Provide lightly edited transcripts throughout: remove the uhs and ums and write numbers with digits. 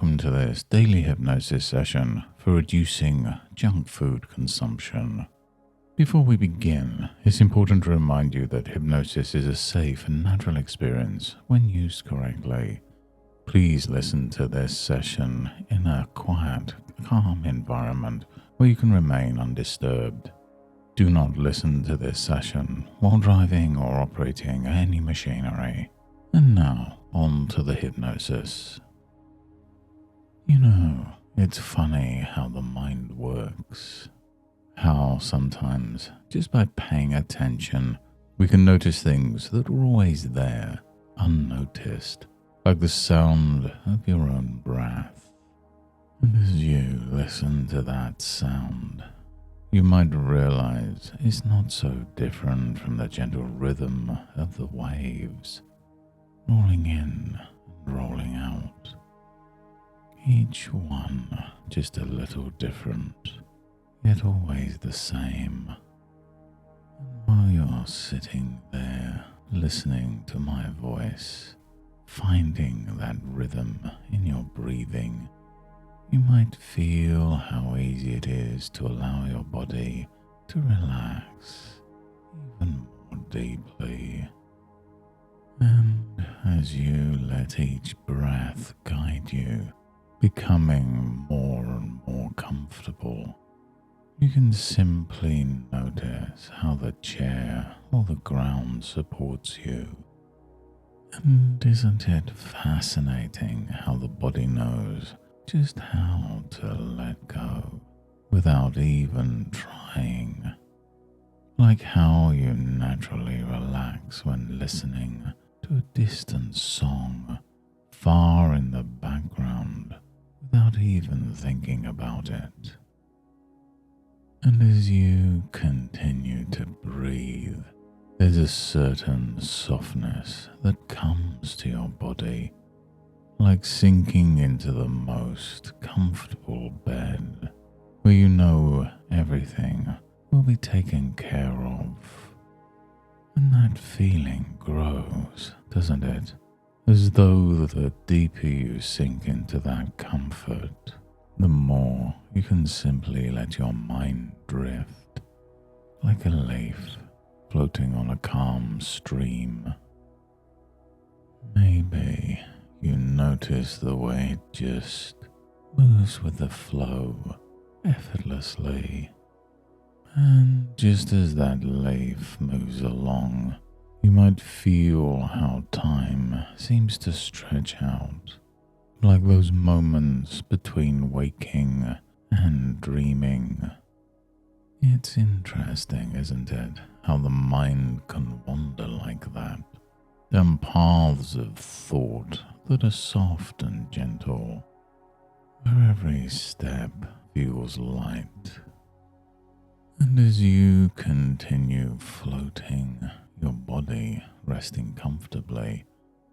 welcome to this daily hypnosis session for reducing junk food consumption. Before we begin, it's important to remind you that hypnosis is a safe and natural experience when used correctly. Please listen to this session in a quiet, calm environment where you can remain undisturbed. Do not listen to this session while driving or operating any machinery. And now, on to the hypnosis. You know, it's funny how the mind works. How sometimes, just by paying attention, we can notice things that were always there, unnoticed, like the sound of your own breath. And as you listen to that sound, you might realize it's not so different from the gentle rhythm of the waves, rolling in and rolling out. Each one just a little different, yet always the same. And while you're sitting there, listening to my voice, finding that rhythm in your breathing, you might feel how easy it is to allow your body to relax even more deeply. And as you let each breath guide you, becoming more and more comfortable, you can simply notice how the chair or the ground supports you. And isn't it fascinating how the body knows just how to let go without even trying? Like how you naturally relax when listening to a distant song far in the background without even thinking about it. And as you continue to breathe, there's a certain softness that comes to your body, like sinking into the most comfortable bed where you know everything will be taken care of. And that feeling grows, doesn't it? As though the deeper you sink into that comfort, the more you can simply let your mind drift, like a leaf floating on a calm stream. Maybe you notice the way it just moves with the flow effortlessly. And just as that leaf moves along, you might feel how time seems to stretch out, like those moments between waking and dreaming. It's interesting, isn't it, how the mind can wander like that, down paths of thought that are soft and gentle, where every step feels light. And as you continue floating, your body resting comfortably,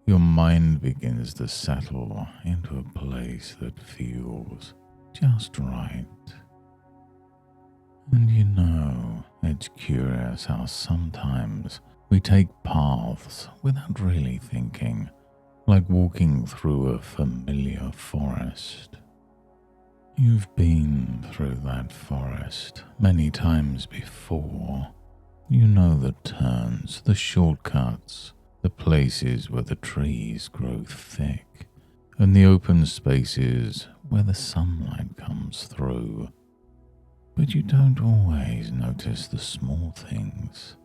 your mind begins to settle into a place that feels just right. And you know, it's curious how sometimes we take paths without really thinking, like walking through a familiar forest. You've been through that forest many times before. You know the turns, the shortcuts, the places where the trees grow thick, and the open spaces where the sunlight comes through. But you don't always notice the small things.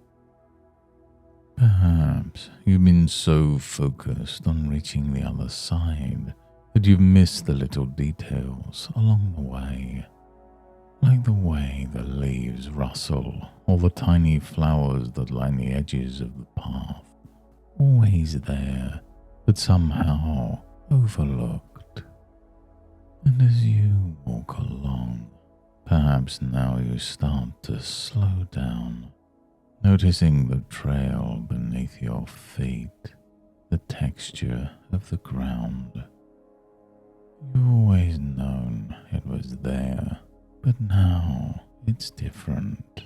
Perhaps you've been so focused on reaching the other side that you've missed the little details along the way, like the way the leaves rustle or the tiny flowers that line the edges of the path, always there, but somehow overlooked. And as you walk along, perhaps now you start to slow down, noticing the trail beneath your feet, the texture of the ground. You've always known it was there, but now it's different.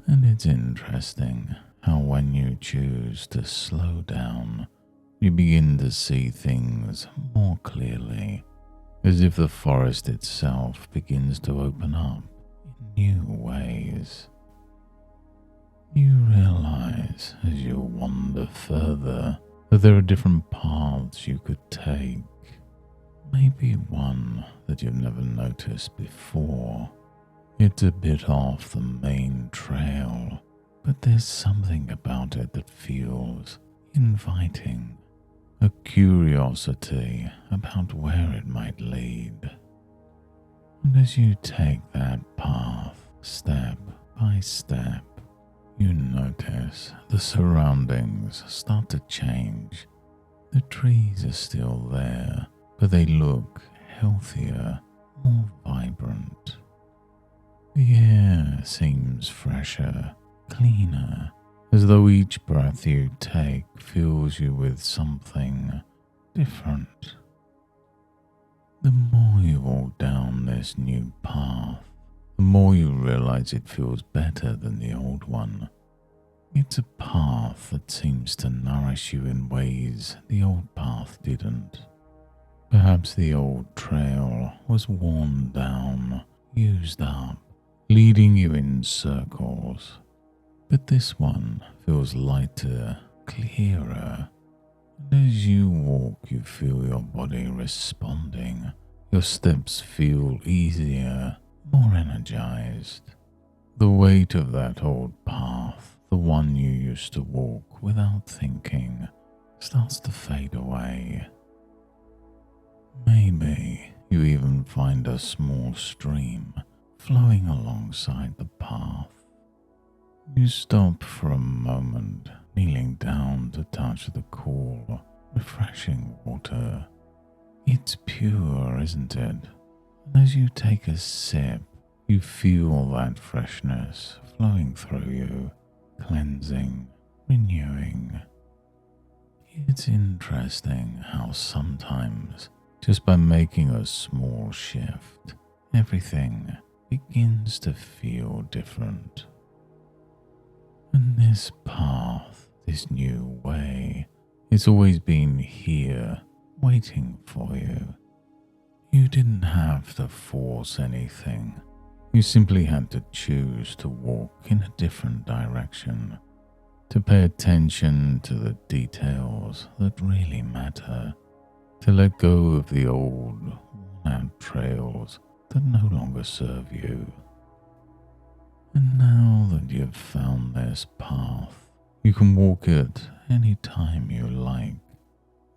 And it's interesting how when you choose to slow down, you begin to see things more clearly, as if the forest itself begins to open up in new ways. You realize as you wander further that there are different paths you could take, maybe one that you've never noticed before. It's a bit off the main trail, but there's something about it that feels inviting, a curiosity about where it might lead. And as you take that path step by step, you notice the surroundings start to change. The trees are still there, but they look healthier, more vibrant. The air seems fresher, cleaner, as though each breath you take fills you with something different. The more you walk down this new path, the more you realize it feels better than the old one. It's a path that seems to nourish you in ways the old path didn't. Perhaps the old trail was worn down, used up, leading you in circles. But this one feels lighter, clearer. And as you walk, you feel your body responding. Your steps feel easier, more energized. The weight of that old path, the one you used to walk without thinking, starts to fade away. Maybe you even find a small stream flowing alongside the path. You stop for a moment, kneeling down to touch the cool, refreshing water. It's pure, isn't it? And as you take a sip, you feel that freshness flowing through you, cleansing, renewing. It's interesting how sometimes, just by making a small shift, everything begins to feel different. And this path, this new way, it's always been here, waiting for you. You didn't have to force anything. You simply had to choose to walk in a different direction, to pay attention to the details that really matter, to let go of the old, worn-out trails that no longer serve you. And now that you've found this path, you can walk it any time you like,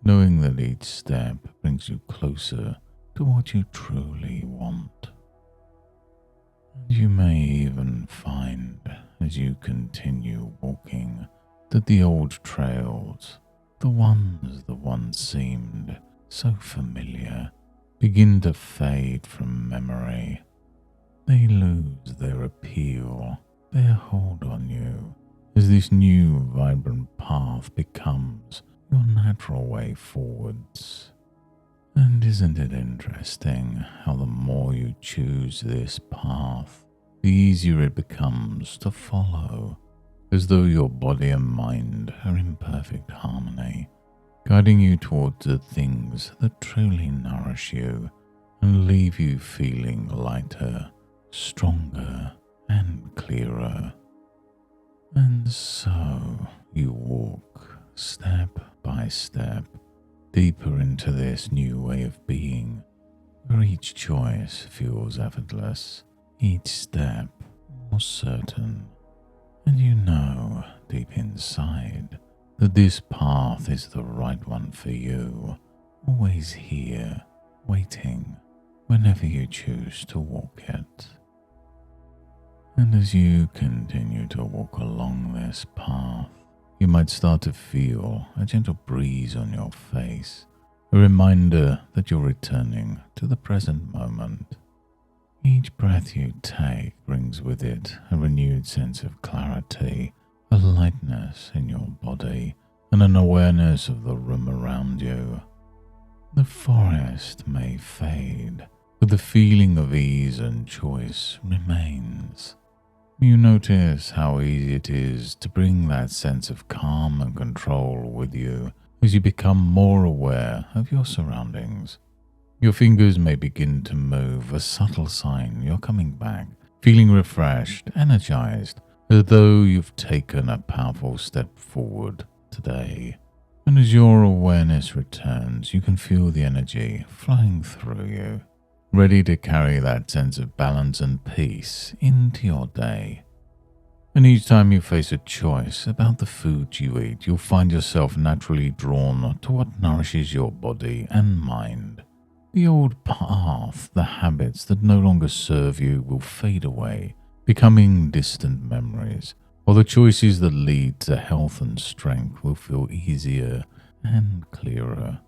knowing that each step brings you closer to what you truly want. And you may even find, as you continue walking, that the old trails, the ones that once seemed so familiar, begin to fade from memory. They lose their appeal, their hold on you, as this new vibrant path becomes your natural way forwards. And isn't it interesting how the more you choose this path, the easier it becomes to follow, as though your body and mind are in perfect harmony, guiding you towards the things that truly nourish you and leave you feeling lighter, stronger and clearer. And so you walk step by step deeper into this new way of being, where each choice feels effortless, each step more certain, and you know deep inside that this path is the right one for you, always here, waiting whenever you choose to walk it. And as you continue to walk along this path, you might start to feel a gentle breeze on your face, a reminder that you're returning to the present moment. Each breath you take brings with it a renewed sense of clarity, a lightness in your body, and an awareness of the room around you. The forest may fade, but the feeling of ease and choice remains. You notice how easy it is to bring that sense of calm and control with you as you become more aware of your surroundings. Your fingers may begin to move, a subtle sign you're coming back, feeling refreshed, energized, as though you've taken a powerful step forward today. And as your awareness returns, you can feel the energy flowing through you, ready to carry that sense of balance and peace into your day. And each time you face a choice about the food you eat, you'll find yourself naturally drawn to what nourishes your body and mind. The old path, the habits that no longer serve you will fade away, becoming distant memories, while the choices that lead to health and strength will feel easier and clearer.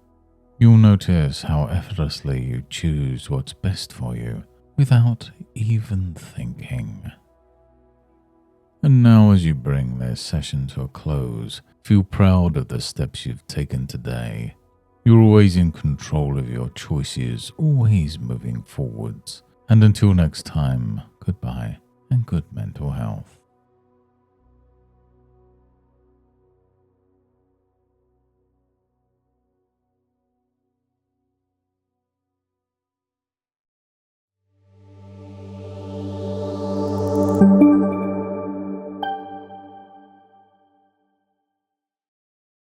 You'll notice how effortlessly you choose what's best for you without even thinking. And now, as you bring this session to a close, feel proud of the steps you've taken today. You're always in control of your choices, always moving forwards. And until next time, goodbye and good mental health.